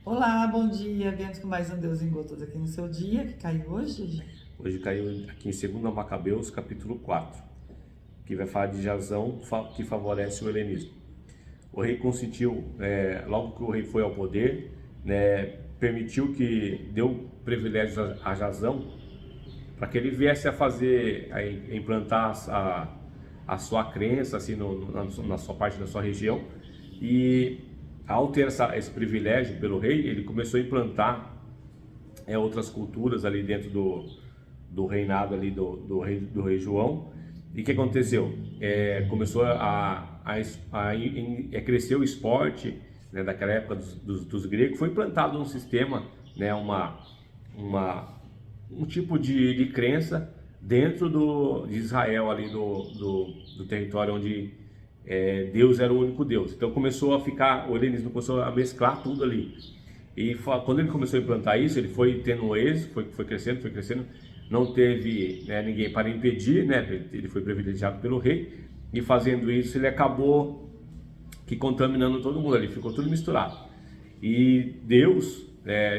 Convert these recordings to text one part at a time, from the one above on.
Olá, bom dia. Viemos com mais um Deus em Gotas aqui no seu dia, que caiu hoje, gente. Hoje caiu aqui em 2 Macabeus, capítulo 4, que vai falar de Jazão que favorece o helenismo. O rei consentiu, logo que o rei foi ao poder, permitiu que deu privilégios a Jazão para que ele viesse a implantar a sua crença assim, na sua parte da sua região. E ao ter esse privilégio pelo rei, ele começou a implantar outras culturas ali dentro do reinado ali do rei João. E o que aconteceu? Começou a crescer o esporte, né, daquela época dos gregos. Foi implantado um sistema, né, um tipo de crença dentro de Israel, ali do território onde Deus era o único Deus. Então o helenismo começou a mesclar tudo ali. E quando ele começou a implantar isso, ele foi tendo um êxito, foi crescendo, não teve, né, ninguém para impedir, né? Ele foi privilegiado pelo rei, e fazendo isso ele acabou que contaminando todo mundo ali, ficou tudo misturado. E Deus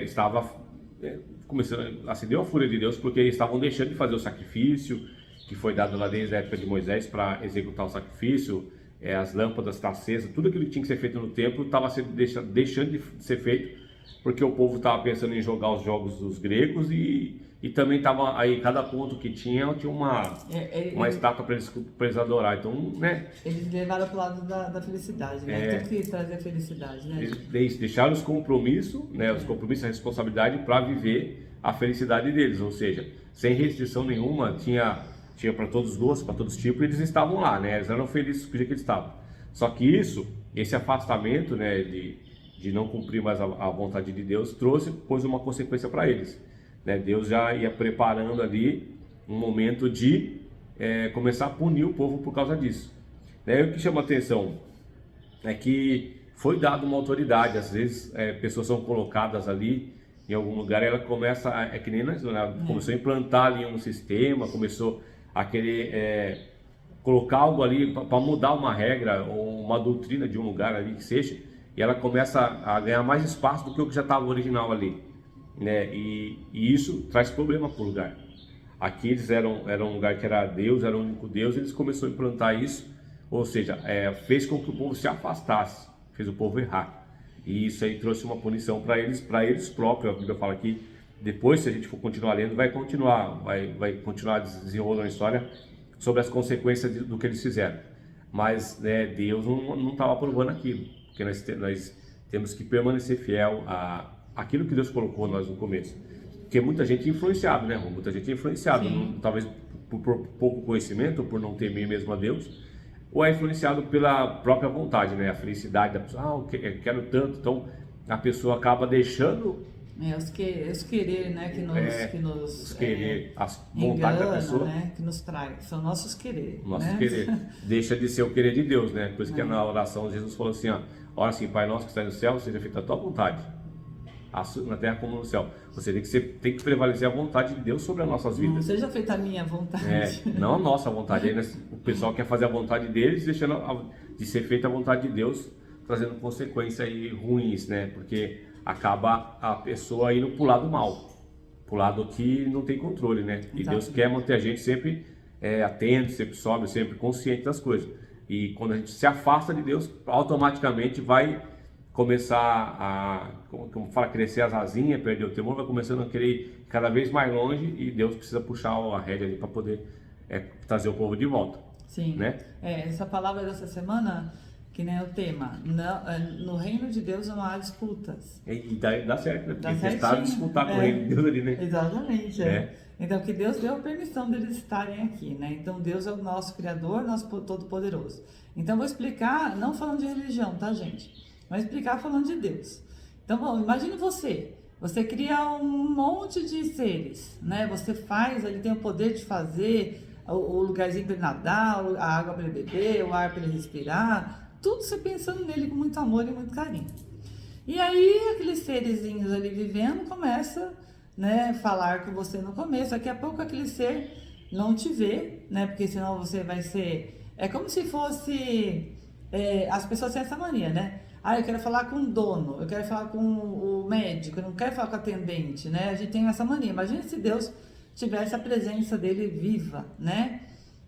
estava começando, acendeu a fúria de Deus, porque eles estavam deixando de fazer o sacrifício que foi dado lá desde a época de Moisés para executar o sacrifício. As lâmpadas estavam acesas, tudo aquilo que tinha que ser feito no templo estava deixando de ser feito, porque o povo estava pensando em jogar os jogos dos gregos, e também estava aí, cada ponto que tinha uma estátua para eles adorar. Então, né, Eles levaram para o lado da felicidade, né? Tem que trazer felicidade, né? eles deixaram os compromissos, né, os compromissos e a responsabilidade para viver a felicidade deles, ou seja, sem restrição nenhuma, tinha para todos os gostos, para todos os tipos, eles estavam lá, né? Eles eram felizes com o jeito que eles estavam. Só que esse afastamento, né, de não cumprir mais a vontade de Deus, pôs uma consequência para eles, né? Deus já ia preparando ali um momento de começar a punir o povo por causa disso, né? O que chama atenção é que foi dada uma autoridade. Às vezes pessoas são colocadas ali em algum lugar, e ela começa, que nem nós, né? Começou a implantar ali um sistema, começou a querer colocar algo ali para mudar uma regra ou uma doutrina de um lugar ali que seja, e ela começa a ganhar mais espaço do que o que já estava original ali, né? E isso traz problema para o lugar. Aqui eles eram um lugar que era Deus, era o único Deus, eles começaram a implantar isso, ou seja, fez com que o povo se afastasse, fez o povo errar, e isso aí trouxe uma punição para eles próprios. A Bíblia fala que depois, se a gente for continuar lendo, vai continuar desenrolando a história sobre as consequências do que eles fizeram. Mas, né, Deus não estava aprovando aquilo, porque nós temos que permanecer fiel àquilo que Deus colocou nós no começo. Porque muita gente é influenciada, né? Muita gente é influenciada, talvez por pouco conhecimento, ou por não temer mesmo a Deus, ou é influenciado pela própria vontade, né? A felicidade da pessoa, eu quero tanto, então a pessoa acaba deixando Os querer, né? os querer, as vontades da pessoa, né? Que nos trai, são nossos querer, nossos né? querer, deixa de ser o querer de Deus, né? Por isso que na oração Jesus falou assim, ó, ora assim: Pai nosso que está no céu, seja feita a tua vontade, na terra como no céu. Você tem que prevalecer a vontade de Deus sobre as nossas vidas. Não seja feita a minha vontade. Não a nossa vontade. Aí, né, o pessoal quer fazer a vontade deles, deixando de ser feita a vontade de Deus, trazendo consequências aí ruins, né? Porque acaba a pessoa indo para o lado mal, para o lado que não tem controle, né? E Deus quer manter a gente sempre atento, sempre sóbrio, sempre consciente das coisas. E quando a gente se afasta de Deus, automaticamente vai começar como fala, crescer as asinhas, perder o temor, vai começando a querer ir cada vez mais longe, e Deus precisa puxar a rédea ali para poder trazer o povo de volta. Sim, né? Essa palavra dessa semana, que nem o tema, no reino de Deus não há disputas. E dá certo, né? Porque Dá testaram disputar com o reino de Deus ali, né? Exatamente, Então, que Deus deu a permissão deles estarem aqui, né? Então, Deus é o nosso Criador, nosso Todo-Poderoso. Então, vou explicar, não falando de religião, tá, gente? Mas explicar falando de Deus. Então, bom, imagine você cria um monte de seres, né? Você faz, ele tem o poder de fazer o lugarzinho para ele nadar, a água para ele beber, o ar para ele respirar, tudo você pensando nele com muito amor e muito carinho. E aí, aqueles serezinhos ali vivendo, começa, né, falar com você no começo. Daqui a pouco aquele ser não te vê, né? Porque senão você vai ser... É como se fosse... as pessoas têm essa mania, né? Ah, eu quero falar com o dono, eu quero falar com o médico, eu não quero falar com o atendente, né? A gente tem essa mania. Imagina se Deus tivesse a presença dele viva, né?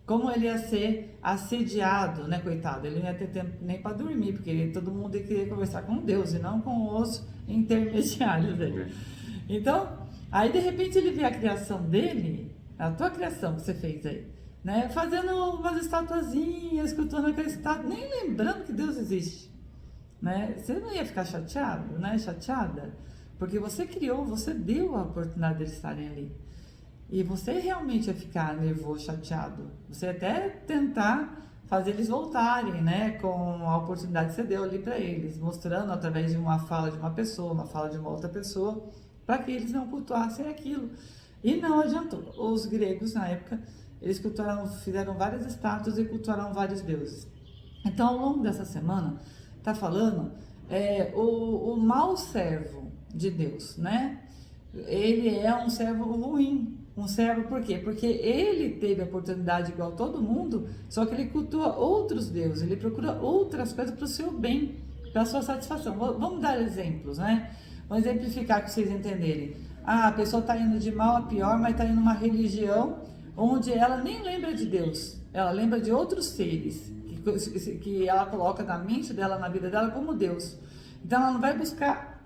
Como ele ia ser assediado, né, coitado? Ele não ia ter tempo nem para dormir, porque todo mundo ia querer conversar com Deus e não com os intermediários dele. Então, aí de repente ele vê a criação dele, a tua criação que você fez aí, né? Fazendo umas estatuazinhas, escultando aquela estátua, nem lembrando que Deus existe, né? Você não ia ficar chateado, né? Chateada? Porque você criou, você deu a oportunidade deles estarem ali. E você realmente ia ficar nervoso, chateado. Você ia até tentar fazer eles voltarem, né? Com a oportunidade que você deu ali para eles, mostrando através de uma fala de uma pessoa, uma fala de uma outra pessoa, para que eles não cultuassem aquilo. E não adiantou. Os gregos, na época, eles fizeram várias estátuas e cultuaram vários deuses. Então, ao longo dessa semana, está falando o mau servo de Deus, né? Ele é um servo ruim. Um servo por quê? Porque ele teve a oportunidade igual todo mundo, só que ele cultua outros deuses, ele procura outras coisas para o seu bem, para a sua satisfação. Vamos dar exemplos, né? Vamos exemplificar para vocês entenderem. A pessoa está indo de mal a pior, mas está indo numa religião onde ela nem lembra de Deus, ela lembra de outros seres que ela coloca na mente dela, na vida dela, como Deus. Então ela não vai buscar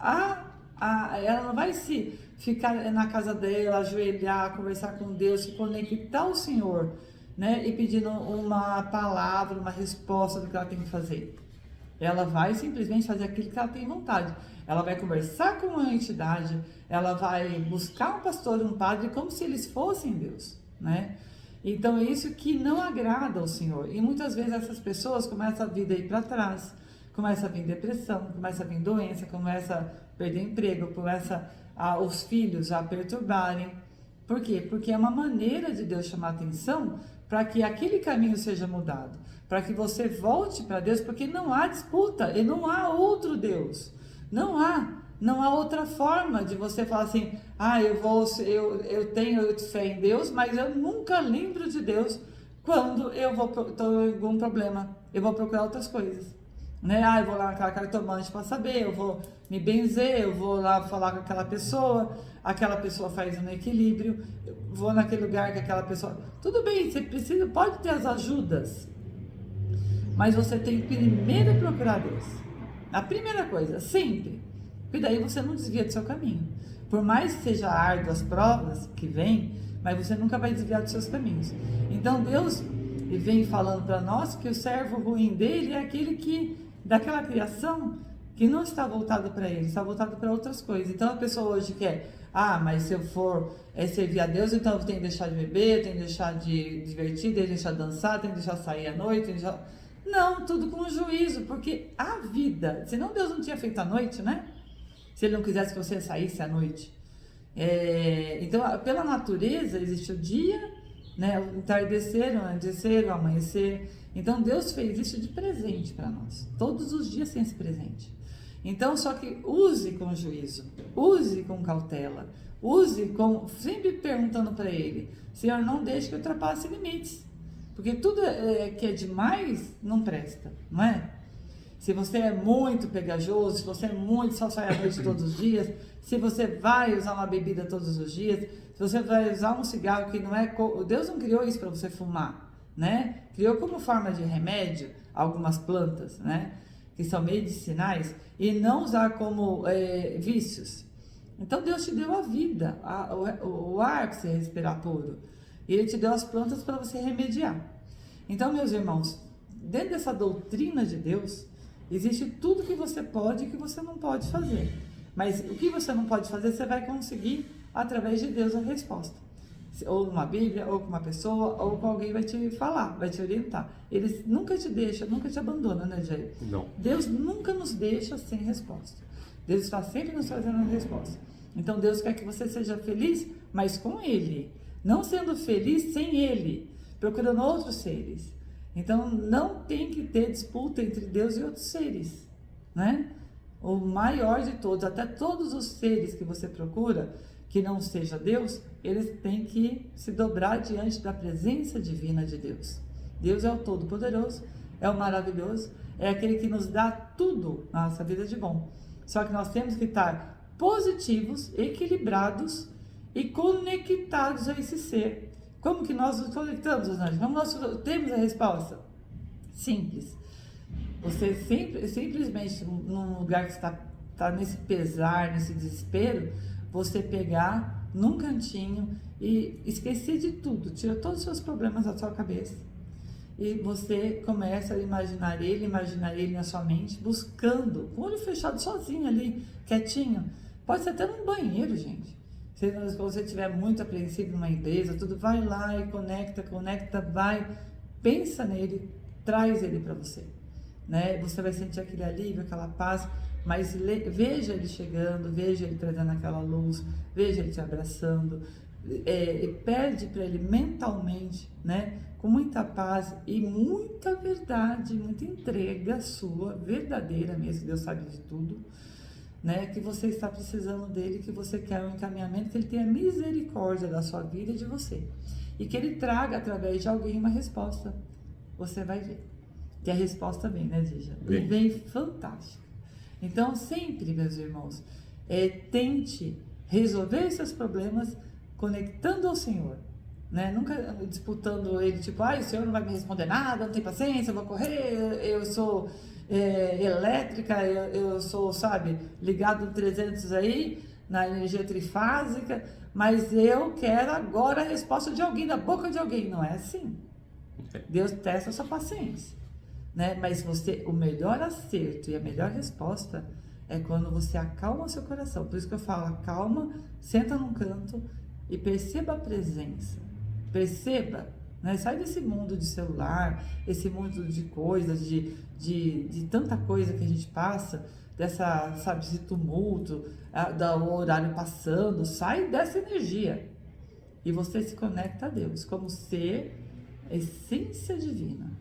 ela não vai se ficar na casa dela, ajoelhar, conversar com Deus, se conectar ao Senhor, né? E pedindo uma palavra, uma resposta do que ela tem que fazer. Ela vai simplesmente fazer aquilo que ela tem vontade. Ela vai conversar com uma entidade, ela vai buscar um pastor, um padre, como se eles fossem Deus, né? Então é isso que não agrada ao Senhor. E muitas vezes essas pessoas começam a vida a ir para trás, começa a vir depressão, começa a vir doença, começa a perder emprego, começa os filhos a perturbarem. Por quê? Porque é uma maneira de Deus chamar a atenção para que aquele caminho seja mudado, para que você volte para Deus, porque não há disputa e não há outro Deus. Não há outra forma de você falar assim, eu tenho fé em Deus, mas eu nunca lembro de Deus quando eu estou em algum problema, eu vou procurar outras coisas. Né? Eu vou lá naquela cartomante para saber, eu vou me benzer, eu vou lá falar com aquela pessoa faz um equilíbrio, eu vou naquele lugar que aquela pessoa... Tudo bem, você pode ter as ajudas, mas você tem que primeiro procurar Deus. A primeira coisa, sempre. Porque daí você não desvia do seu caminho. Por mais que seja árduo as provas que vêm, mas você nunca vai desviar dos seus caminhos. Então Deus vem falando para nós que o servo ruim dele é aquele que daquela criação que não está voltado para ele, está voltado para outras coisas. Então a pessoa hoje quer, mas se eu for servir a Deus, então eu tenho que deixar de beber, eu tenho que deixar de divertir, tenho que deixar de dançar, tenho que deixar de sair à noite, Não, tudo com juízo, porque a vida, senão Deus não tinha feito a noite, né? Se ele não quisesse que você saísse à noite. Então, pela natureza existe o dia, né? O entardecer, o amanhecer. Então Deus fez isso de presente para nós. Todos os dias tem esse presente. Então, só que use com juízo, use com cautela, sempre perguntando para ele, Senhor, não deixe que eu ultrapasse limites, porque tudo que é demais não presta, não é? Se você é muito pegajoso, se você é muito só sai à noite todos os dias, se você vai usar uma bebida todos os dias, se você vai usar um cigarro que não é... Deus não criou isso para você fumar, né? Criou como forma de remédio algumas plantas, né? Que são medicinais, e não usar como vícios. Então Deus te deu a vida, o ar para você respirar puro, e Ele te deu as plantas para você remediar. Então, meus irmãos, dentro dessa doutrina de Deus, existe tudo que você pode e que você não pode fazer. Mas o que você não pode fazer, você vai conseguir através de Deus a resposta. Ou numa Bíblia, ou com uma pessoa, ou com alguém vai te falar, vai te orientar. Ele nunca te deixa, nunca te abandona, né, Jair? Não. Deus nunca nos deixa sem resposta. Deus está sempre nos trazendo a resposta. Então Deus quer que você seja feliz, mas com Ele. Não sendo feliz sem Ele, procurando outros seres. Então não tem que ter disputa entre Deus e outros seres, né? O maior de todos, até todos os seres que você procura, que não seja Deus, eles têm que se dobrar diante da presença divina de Deus. Deus é o Todo-Poderoso, é o maravilhoso, é aquele que nos dá tudo na nossa vida de bom. Só que nós temos que estar positivos, equilibrados e conectados a esse ser. Como que nós nos conectamos, Rosângela? Como nós temos a resposta? Simples. Você simplesmente, num lugar que está nesse pesar, nesse desespero, você pegar num cantinho e esquecer de tudo, tira todos os seus problemas da sua cabeça. E você começa a imaginar ele na sua mente, buscando, com o olho fechado, sozinho ali, quietinho. Pode ser até num banheiro, gente. Se você estiver muito apreensivo numa empresa, tudo, vai lá e conecta, vai, pensa nele, traz ele para você. Né? Você vai sentir aquele alívio, aquela paz, mas veja ele chegando, veja ele trazendo aquela luz, veja ele te abraçando, pede para ele mentalmente, né? Com muita paz e muita verdade, muita entrega sua, verdadeira mesmo, Deus sabe de tudo, né? Que você está precisando dele, que você quer um encaminhamento, que ele tenha misericórdia da sua vida e de você, e que ele traga através de alguém uma resposta. Você vai ver que a resposta vem, né, Dígia? E vem fantástica. Então, sempre, meus irmãos, tente resolver seus problemas conectando ao Senhor, né? Nunca disputando ele, tipo, o Senhor não vai me responder nada, não tem paciência, eu vou correr, eu sou elétrica, eu sou, sabe, ligado no 300 aí, na energia trifásica, mas eu quero agora a resposta de alguém, da boca de alguém. Não é assim. Deus testa a sua paciência, né? Mas o melhor acerto e a melhor resposta é quando você acalma o seu coração. Por isso que eu falo, acalma, senta num canto e perceba a presença. Perceba, né? Sai desse mundo de celular, esse mundo de coisas, de tanta coisa que a gente passa, dessa, sabe, esse tumulto, do horário passando. Sai dessa energia e você se conecta a Deus como ser, essência divina,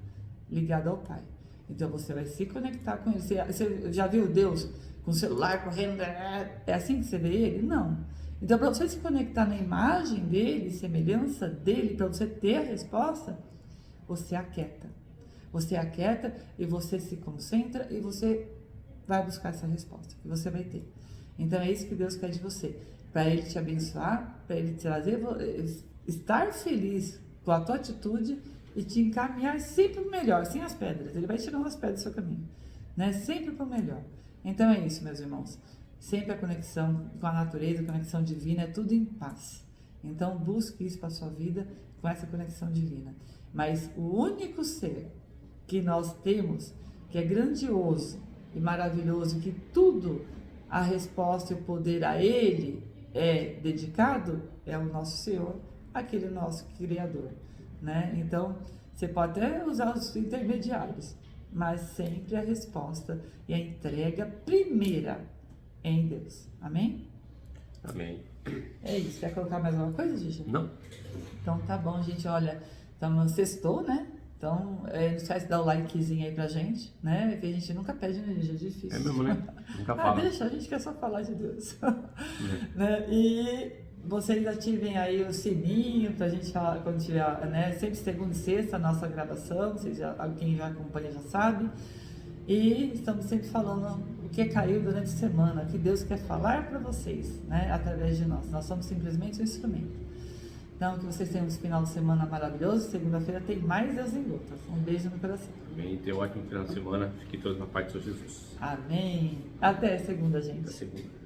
ligado ao Pai. Então você vai se conectar com ele. Você já viu Deus com o celular correndo? É assim que você vê ele? Não. Então, para você se conectar na imagem dele, semelhança dele, para você ter a resposta, você aquieta. Você aquieta e você se concentra e você vai buscar essa resposta que você vai ter. Então, é isso que Deus quer de você. Para ele te abençoar, para ele te trazer, estar feliz com a tua atitude e te encaminhar sempre para o melhor, sem as pedras. Ele vai tirando as pedras do seu caminho, né? Sempre para o melhor. Então é isso, meus irmãos. Sempre a conexão com a natureza, a conexão divina, é tudo em paz. Então busque isso para a sua vida com essa conexão divina. Mas o único ser que nós temos, que é grandioso e maravilhoso, que tudo, a resposta e o poder a ele é dedicado, é o nosso Senhor, aquele nosso Criador, né? Então, você pode até usar os intermediários, mas sempre a resposta e a entrega primeira em Deus. Amém? Amém. É isso. Quer colocar mais alguma coisa, Gigi? Não. Então tá bom, gente. Olha, então sextou, né? Então, não esquece de dar o likezinho aí pra gente, né? Que a gente nunca pede, né, Gigi? É difícil. É mesmo, né? Nunca fala. Deixa, a gente quer só falar de Deus. Né? E vocês ativem aí o sininho pra gente falar quando tiver, né? Sempre segunda e sexta a nossa gravação, quem já acompanha já sabe. E estamos sempre falando o que caiu durante a semana, o que Deus quer falar para vocês, né? Através de nós. Nós somos simplesmente um instrumento. Então, que vocês tenham um final de semana maravilhoso. Segunda-feira tem mais Deus em Gotas. Um beijo no coração. Amém. Tenha um ótimo final de semana. Fiquem todos na paz do Senhor Jesus. Amém. Até segunda, gente. Até segunda.